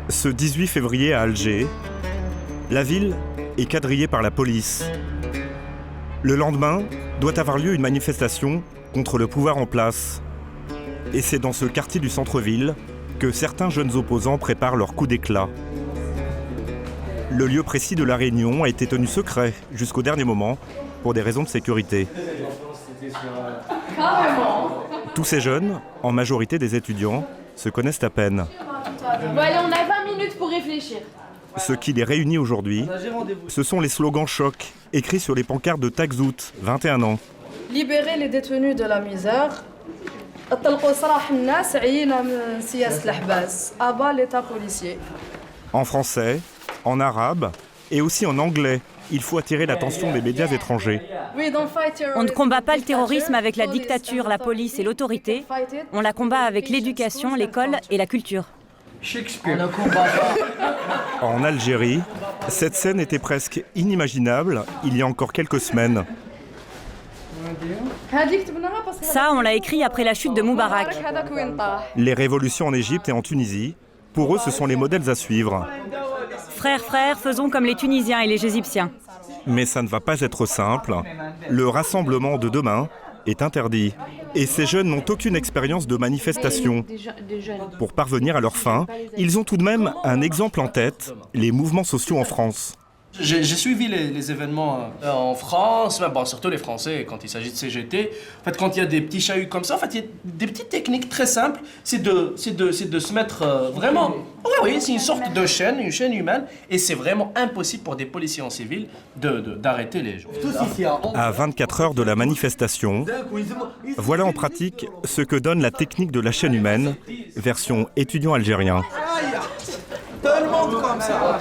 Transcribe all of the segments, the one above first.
Ce 18 février à Alger, la ville est quadrillée par la police. Le lendemain, doit avoir lieu une manifestation contre le pouvoir en place. Et c'est dans ce quartier du centre-ville que certains jeunes opposants préparent leur coup d'éclat. Le lieu précis de la réunion a été tenu secret jusqu'au dernier moment pour des raisons de sécurité. Tous ces jeunes, en majorité des étudiants, se connaissent à peine. Bon allez, on a 20 minutes pour réfléchir. Ce qui les réunit aujourd'hui, ce sont les slogans chocs écrits sur les pancartes de Takzout, 21 ans. Libérer les détenus de la misère. Abat l'État policier. En français, en arabe et aussi en anglais. Il faut attirer l'attention des médias étrangers. On ne combat pas le terrorisme avec la dictature, la police et l'autorité. On la combat avec l'éducation, l'école et la culture. En Algérie, cette scène était presque inimaginable il y a encore quelques semaines. Ça, on l'a écrit après la chute de Moubarak. Les révolutions en Égypte et en Tunisie, pour eux, ce sont les modèles à suivre. Frères, frères, faisons comme les Tunisiens et les Égyptiens. Mais ça ne va pas être simple. Le rassemblement de demain est interdit. Et ces jeunes n'ont aucune expérience de manifestation. Pour parvenir à leur fin, ils ont tout de même un exemple en tête, les mouvements sociaux en France. J'ai suivi les événements en France, bon, surtout les Français, quand il s'agit de CGT. En fait, quand il y a des petits chahuts comme ça, en fait, il y a des petites techniques très simples. C'est de se mettre vraiment... Oui, c'est une sorte de chaîne, une chaîne humaine. Et c'est vraiment impossible pour des policiers en civil d'arrêter les gens. À 24 heures de la manifestation, voilà en pratique ce que donne la technique de la chaîne humaine, version étudiant algérien. Tout le monde comme ça.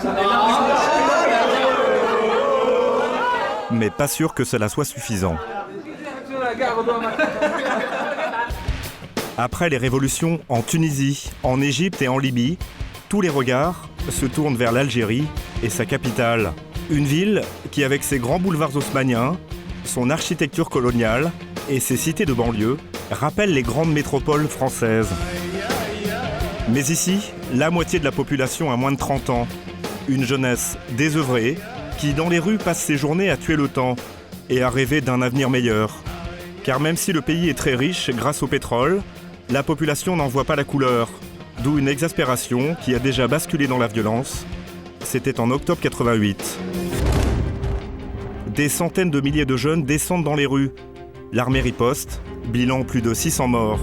Mais pas sûr que cela soit suffisant. Après les révolutions en Tunisie, en Égypte et en Libye, tous les regards se tournent vers l'Algérie et sa capitale. Une ville qui, avec ses grands boulevards haussmanniens, son architecture coloniale et ses cités de banlieue, rappelle les grandes métropoles françaises. Mais ici, la moitié de la population a moins de 30 ans. Une jeunesse désœuvrée qui, dans les rues, passe ses journées à tuer le temps et à rêver d'un avenir meilleur. Car même si le pays est très riche grâce au pétrole, la population n'en voit pas la couleur. D'où une exaspération qui a déjà basculé dans la violence. C'était en octobre 88. Des centaines de milliers de jeunes descendent dans les rues. L'armée riposte, bilan plus de 600 morts.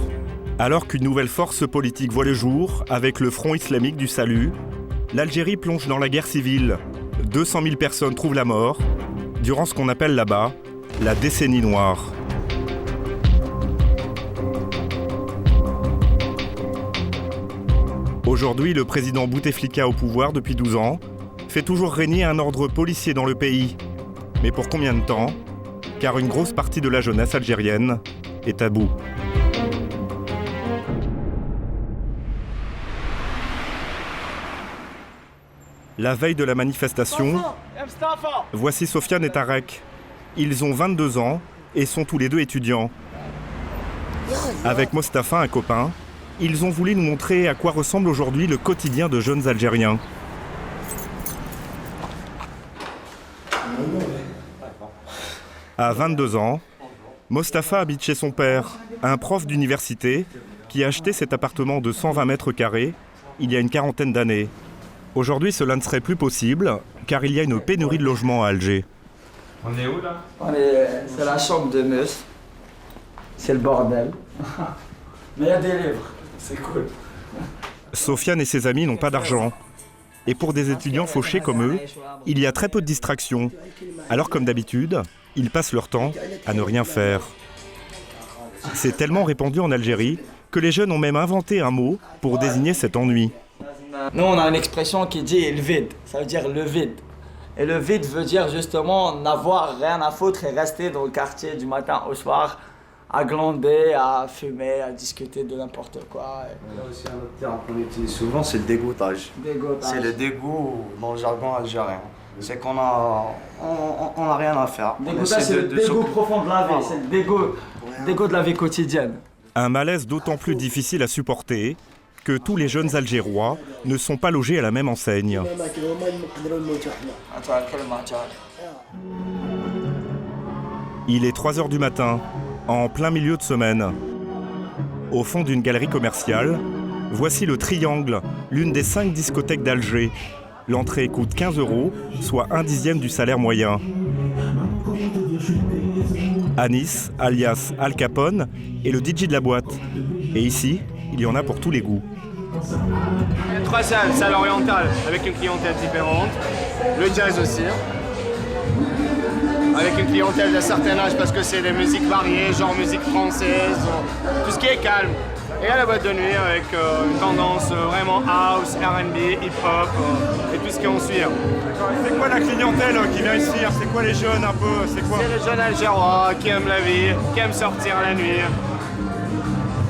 Alors qu'une nouvelle force politique voit le jour, avec le Front islamique du salut, l'Algérie plonge dans la guerre civile. 200 000 personnes trouvent la mort, durant ce qu'on appelle là-bas la décennie noire. Aujourd'hui, le président Bouteflika au pouvoir depuis 12 ans fait toujours régner un ordre policier dans le pays. Mais pour combien de temps ? Car une grosse partie de la jeunesse algérienne est à bout. La veille de la manifestation, voici Sofiane et Tarek. Ils ont 22 ans et sont tous les deux étudiants. Avec Mostafa, un copain, ils ont voulu nous montrer à quoi ressemble aujourd'hui le quotidien de jeunes Algériens. À 22 ans, Mostafa habite chez son père, un prof d'université qui a acheté cet appartement de 120 mètres carrés il y a une quarantaine d'années. Aujourd'hui, cela ne serait plus possible, car il y a une pénurie de logements à Alger. On est où là ? C'est la chambre de meuf. C'est le bordel. Mais il y a des livres, c'est cool. Sofiane et ses amis n'ont pas d'argent. Et pour des étudiants fauchés comme eux, il y a très peu de distractions. Alors comme d'habitude, ils passent leur temps à ne rien faire. C'est tellement répandu en Algérie que les jeunes ont même inventé un mot pour désigner cet ennui. Nous, on a une expression qui dit le vide, ça veut dire le vide. Et le vide veut dire justement n'avoir rien à foutre et rester dans le quartier du matin au soir à glander, à fumer, à discuter de n'importe quoi. Il y a aussi un autre terme qu'on utilise souvent, c'est le dégoûtage. C'est le dégoût dans le jargon algérien. C'est qu'on a rien à faire. Dégoûtage, c'est le dégoût profond de la vie, c'est le dégoût de la vie quotidienne. Un malaise d'autant plus difficile à supporter que tous les jeunes Algérois ne sont pas logés à la même enseigne. Il est 3 h du matin, en plein milieu de semaine. Au fond d'une galerie commerciale, voici le Triangle, l'une des 5 discothèques d'Alger. L'entrée coûte 15 €, soit 1/10 du salaire moyen. Anis, alias Al Capone, est le DJ de la boîte. Et ici, il y en a pour tous les goûts. 3 salles, salle orientale avec une clientèle différente, le jazz aussi, avec une clientèle d'un certain âge parce que c'est des musiques variées, genre musique française, tout ce qui est calme. Et à la boîte de nuit avec une tendance vraiment house, R&B, hip-hop et tout ce qui en suit. C'est quoi la clientèle qui vient ici? C'est quoi les jeunes un peu? C'est quoi? C'est les jeunes Algérois qui aiment la vie, qui aiment sortir la nuit,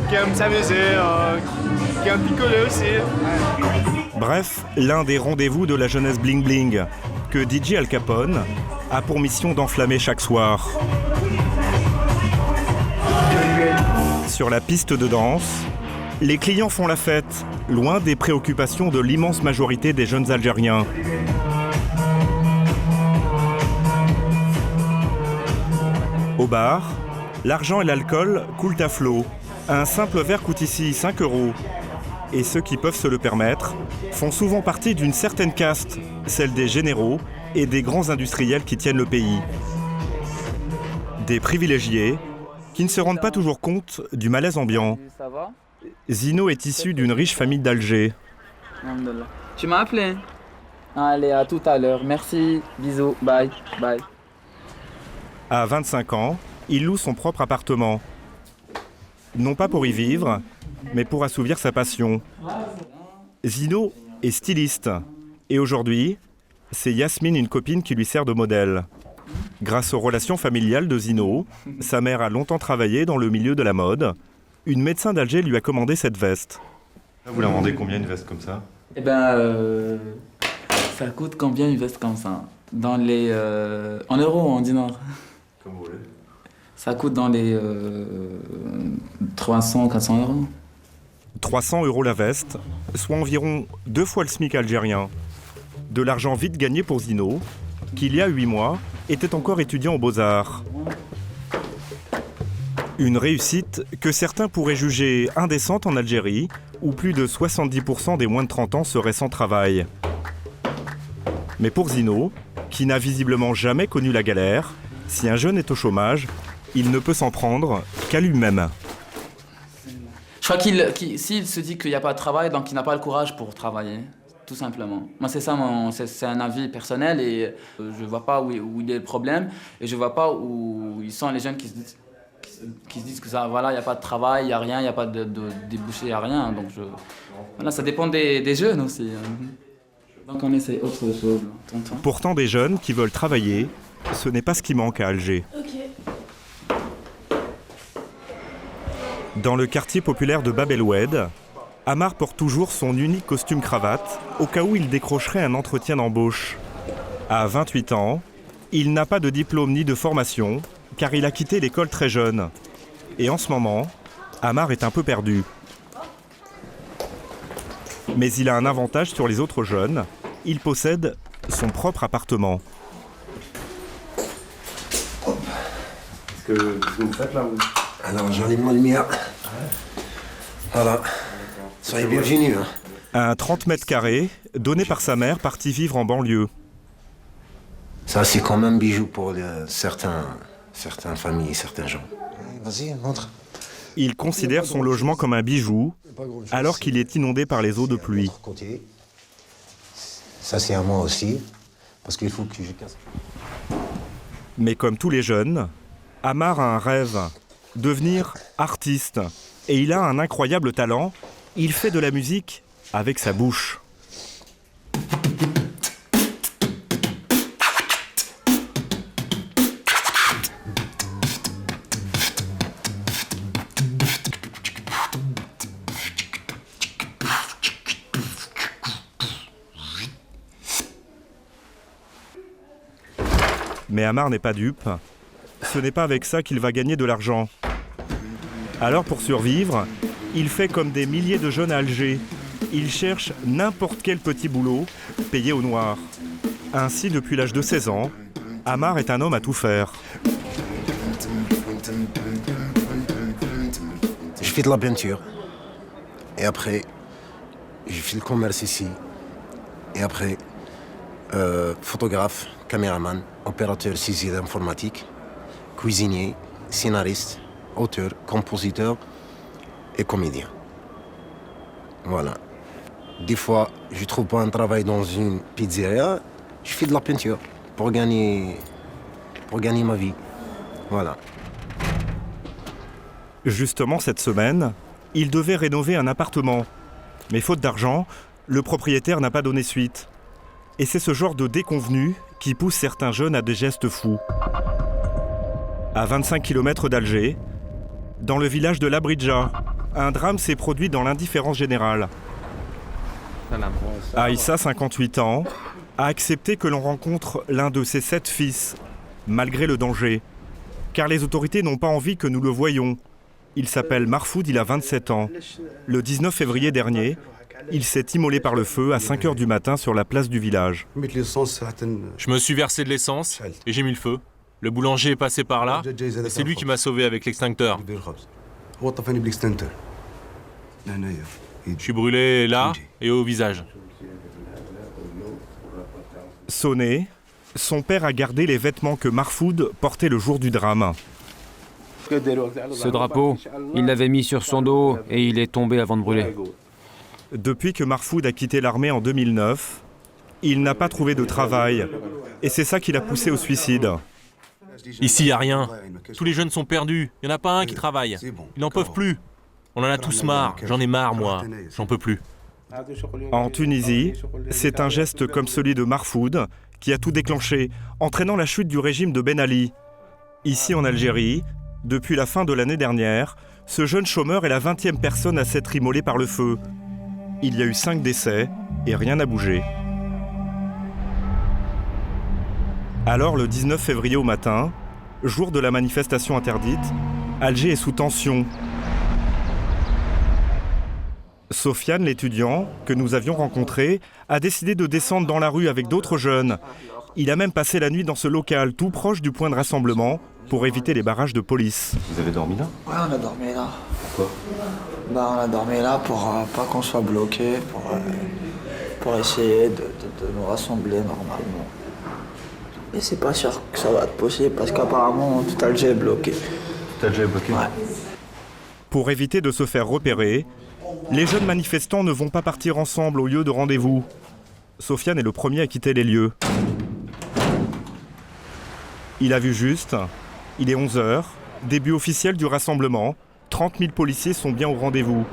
qui aiment s'amuser, qui aiment picoler aussi. Bref, l'un des rendez-vous de la jeunesse bling bling que DJ Al Capone a pour mission d'enflammer chaque soir. Sur la piste de danse, les clients font la fête, loin des préoccupations de l'immense majorité des jeunes Algériens. Au bar, l'argent et l'alcool coulent à flot. Un simple verre coûte ici 5 €. Et ceux qui peuvent se le permettre font souvent partie d'une certaine caste, celle des généraux et des grands industriels qui tiennent le pays. Des privilégiés qui ne se rendent pas toujours compte du malaise ambiant. Zino est issu d'une riche famille d'Alger. Tu m'as appelé? Allez, à tout à l'heure. Merci, bisous, bye, bye. À 25 ans, il loue son propre appartement. Non pas pour y vivre, mais pour assouvir sa passion. Zino est styliste. Et aujourd'hui, c'est Yasmine, une copine, qui lui sert de modèle. Grâce aux relations familiales de Zino, sa mère a longtemps travaillé dans le milieu de la mode. Une médecin d'Alger lui a commandé cette veste. Vous la vendez combien une veste comme ça? Eh ben, ça coûte combien une veste comme ça? Dans les... en euros ou en dinars? Comme vous voulez. Ça coûte dans les 300, 400 €. 300 € la veste, soit environ 2 fois le SMIC algérien. De l'argent vite gagné pour Zino, qui il y a 8 mois était encore étudiant aux Beaux-Arts. Une réussite que certains pourraient juger indécente en Algérie, où plus de 70% des moins de 30 ans seraient sans travail. Mais pour Zino, qui n'a visiblement jamais connu la galère, si un jeune est au chômage, il ne peut s'en prendre qu'à lui-même. Je crois s'il se dit qu'il n'y a pas de travail, donc il n'a pas le courage pour travailler, tout simplement. Moi, c'est ça, c'est un avis personnel et je ne vois pas où il est le problème et je ne vois pas où ils sont les jeunes qui se disent que ça, voilà, il n'y a pas de travail, il n'y a rien, il n'y a pas de débouché, il n'y a rien. Donc voilà, ça dépend des jeunes aussi. Donc on essaie autre chose. Pourtant, des jeunes qui veulent travailler, ce n'est pas ce qui manque à Alger. Dans le quartier populaire de Bab El Oued, Amar porte toujours son unique costume cravate au cas où il décrocherait un entretien d'embauche. À 28 ans, il n'a pas de diplôme ni de formation car il a quitté l'école très jeune. Et en ce moment, Amar est un peu perdu. Mais il a un avantage sur les autres jeunes, il possède son propre appartement. Qu'est-ce que vous faites là, vous? Alors, j'enlève ma lumière. Voilà. Soyez bienvenus. Un 30 mètres carrés, donné par sa mère, partie vivre en banlieue. Ça, c'est quand même un bijou pour certaines familles, certains gens. Vas-y, montre. Il considère son logement comme un bijou, alors qu'il est inondé par les eaux de pluie. Ça, c'est à moi aussi, parce qu'il faut que je casse. Mais comme tous les jeunes, Amar a un rêve, devenir artiste. Et il a un incroyable talent, il fait de la musique avec sa bouche. Mais Amar n'est pas dupe. Ce n'est pas avec ça qu'il va gagner de l'argent. Alors pour survivre, Il fait comme des milliers de jeunes à Alger. Il cherche n'importe quel petit boulot, payé au noir. Ainsi, depuis l'âge de 16 ans, Amar est un homme à tout faire. Je fais de la peinture. Et après, je fais le commerce ici. Et après, photographe, caméraman, opérateur CZ d'informatique, cuisinier, scénariste, auteur, compositeur et comédien. Voilà. Des fois, je ne trouve pas un travail dans une pizzeria, je fais de la peinture pour gagner ma vie. Voilà. Justement, cette semaine, il devait rénover un appartement. Mais faute d'argent, le propriétaire n'a pas donné suite. Et c'est ce genre de déconvenu qui pousse certains jeunes à des gestes fous. À 25 km d'Alger, dans le village de Labridja, un drame s'est produit dans l'indifférence générale. Aïssa, 58 ans, a accepté que l'on rencontre l'un de ses 7 fils, malgré le danger. Car les autorités n'ont pas envie que nous le voyions. Il s'appelle Marfoud, il a 27 ans. Le 19 février dernier, il s'est immolé par le feu à 5 h du matin sur la place du village. Je me suis versé de l'essence et j'ai mis le feu. Le boulanger est passé par là et c'est lui qui m'a sauvé avec l'extincteur. Je suis brûlé là et au visage. Sonné, son père a gardé les vêtements que Marfoud portait le jour du drame. Ce drapeau, il l'avait mis sur son dos et il est tombé avant de brûler. Depuis que Marfoud a quitté l'armée en 2009, il n'a pas trouvé de travail. Et c'est ça qui l'a poussé au suicide. Ici, il n'y a rien. Tous les jeunes sont perdus. Il n'y en a pas un qui travaille. Ils n'en peuvent plus. On en a tous marre. J'en ai marre, moi. J'en peux plus. En Tunisie, c'est un geste comme celui de Marfoud qui a tout déclenché, entraînant la chute du régime de Ben Ali. Ici, en Algérie, depuis la fin de l'année dernière, ce jeune chômeur est la 20e personne à s'être immolée par le feu. Il y a eu 5 décès et rien n'a bougé. Alors, le 19 février au matin, jour de la manifestation interdite, Alger est sous tension. Sofiane, l'étudiant que nous avions rencontré, a décidé de descendre dans la rue avec d'autres jeunes. Il a même passé la nuit dans ce local, tout proche du point de rassemblement, pour éviter les barrages de police. Vous avez dormi là? Ouais, on a dormi là. Pourquoi? On a dormi là pour pas qu'on soit bloqué, pour essayer de nous rassembler normalement. Mais c'est pas sûr que ça va être possible parce qu'apparemment tout Alger est bloqué. Tout Alger est bloqué? Ouais. Pour éviter de se faire repérer, les jeunes manifestants ne vont pas partir ensemble au lieu de rendez-vous. Sofiane est le premier à quitter les lieux. Il a vu juste, il est 11 h, début officiel du rassemblement. 30 000 policiers sont bien au rendez-vous.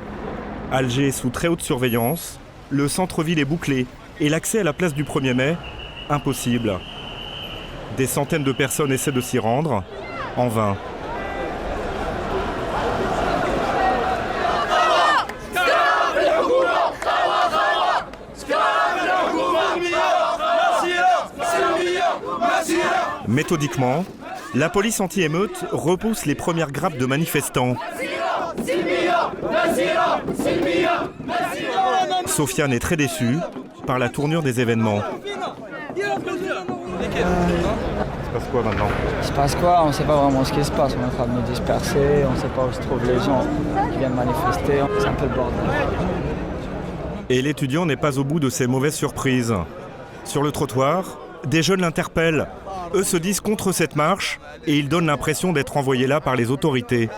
Alger est sous très haute surveillance, le centre-ville est bouclé et l'accès à la place du 1er mai, impossible. Des centaines de personnes essaient de s'y rendre, en vain. Méthodiquement, la police anti-émeute repousse les premières grappes de manifestants. Sofiane est très déçu par la tournure des événements. Il se passe quoi maintenant? Il se passe quoi? On ne sait pas vraiment ce qui se passe. On est en train de nous disperser, on ne sait pas où se trouvent les gens qui viennent manifester. C'est un peu le bordel. Et l'étudiant n'est pas au bout de ses mauvaises surprises. Sur le trottoir, des jeunes l'interpellent. Eux se disent contre cette marche et ils donnent l'impression d'être envoyés là par les autorités.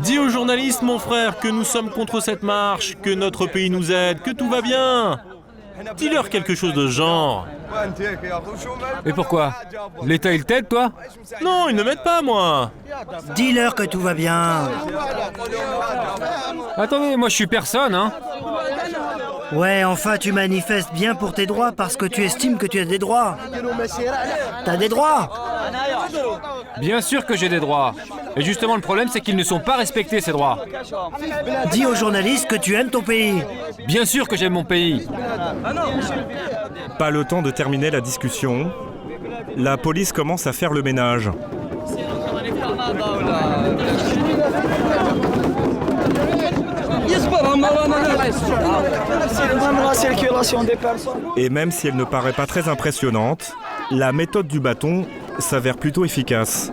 Dis aux journalistes, mon frère, que nous sommes contre cette marche, que notre pays nous aide, que tout va bien. Dis-leur quelque chose de ce genre. Et pourquoi? L'État il t'aide, toi? Non, ils ne m'aident pas, moi. Dis-leur que tout va bien. Attendez, moi je suis personne, hein. Ouais, enfin tu manifestes bien pour tes droits parce que tu estimes que tu as des droits. T'as des droits? Bien sûr que j'ai des droits. Et justement, le problème, c'est qu'ils ne sont pas respectés, ces droits. Dis aux journalistes que tu aimes ton pays. Bien sûr que j'aime mon pays. Pas le temps de terminer la discussion. La police commence à faire le ménage. Même la circulation des personnes. Et même si elle ne paraît pas très impressionnante, la méthode du bâton s'avère plutôt efficace.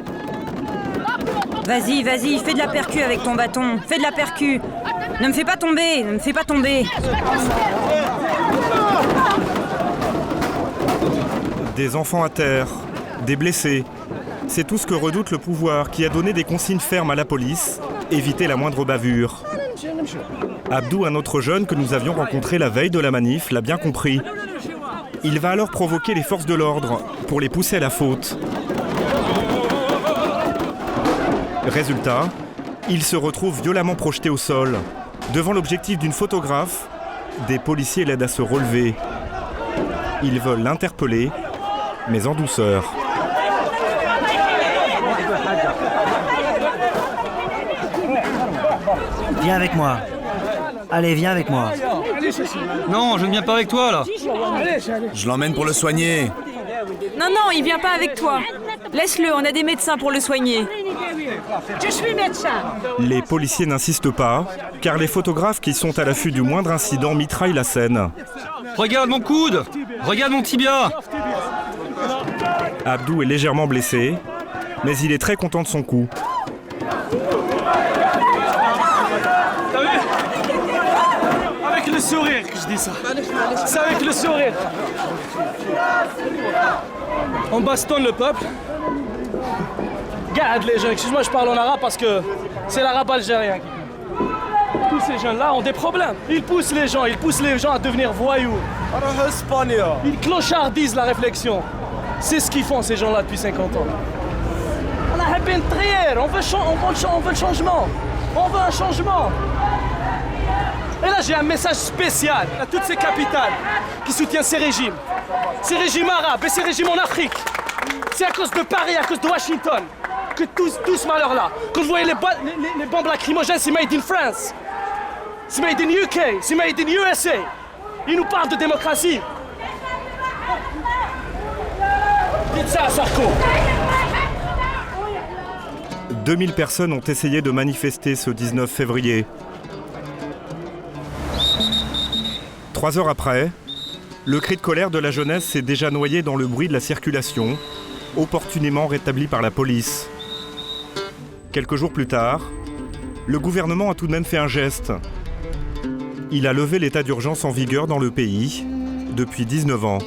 Vas-y, vas-y, fais de la percu avec ton bâton. Fais de la percu. Ne me fais pas tomber, ne me fais pas tomber. Des enfants à terre, des blessés. C'est tout ce que redoute le pouvoir qui a donné des consignes fermes à la police, éviter la moindre bavure. Abdou, un autre jeune que nous avions rencontré la veille de la manif, l'a bien compris. Il va alors provoquer les forces de l'ordre pour les pousser à la faute. Résultat, il se retrouve violemment projeté au sol. Devant l'objectif d'une photographe, des policiers l'aident à se relever. Ils veulent l'interpeller, mais en douceur. Viens avec moi. Allez, viens avec moi. Non, je ne viens pas avec toi, là. Je l'emmène pour le soigner. Non, non, il vient pas avec toi. Laisse-le, on a des médecins pour le soigner. Je suis médecin. Les policiers n'insistent pas, car les photographes qui sont à l'affût du moindre incident mitraillent la scène. Regarde mon coude! Regarde mon tibia! Abdou est légèrement blessé, mais il est très content de son coup. T'as vu? Avec le sourire que je dis ça. C'est avec le sourire. On bastonne le peuple. Garde les jeunes. Excuse-moi, je parle en arabe parce que c'est l'arabe algérien. Tous ces jeunes-là ont des problèmes. Ils poussent les gens à devenir voyous. Ils clochardisent la réflexion. C'est ce qu'ils font ces gens-là depuis 50 ans. On veut le changement. On veut un changement. Et là, j'ai un message spécial à toutes ces capitales qui soutiennent ces régimes arabes et ces régimes en Afrique. C'est à cause de Paris, à cause de Washington, que tout ce malheur-là. Quand vous voyez les bombes lacrymogènes, c'est made in France. C'est made in UK, c'est made in USA. Ils nous parlent de démocratie. Dites ça à Sarko. 2000 personnes ont essayé de manifester ce 19 février. 3 heures après, le cri de colère de la jeunesse s'est déjà noyé dans le bruit de la circulation, opportunément rétabli par la police. Quelques jours plus tard, le gouvernement a tout de même fait un geste. Il a levé l'état d'urgence en vigueur dans le pays depuis 19 ans.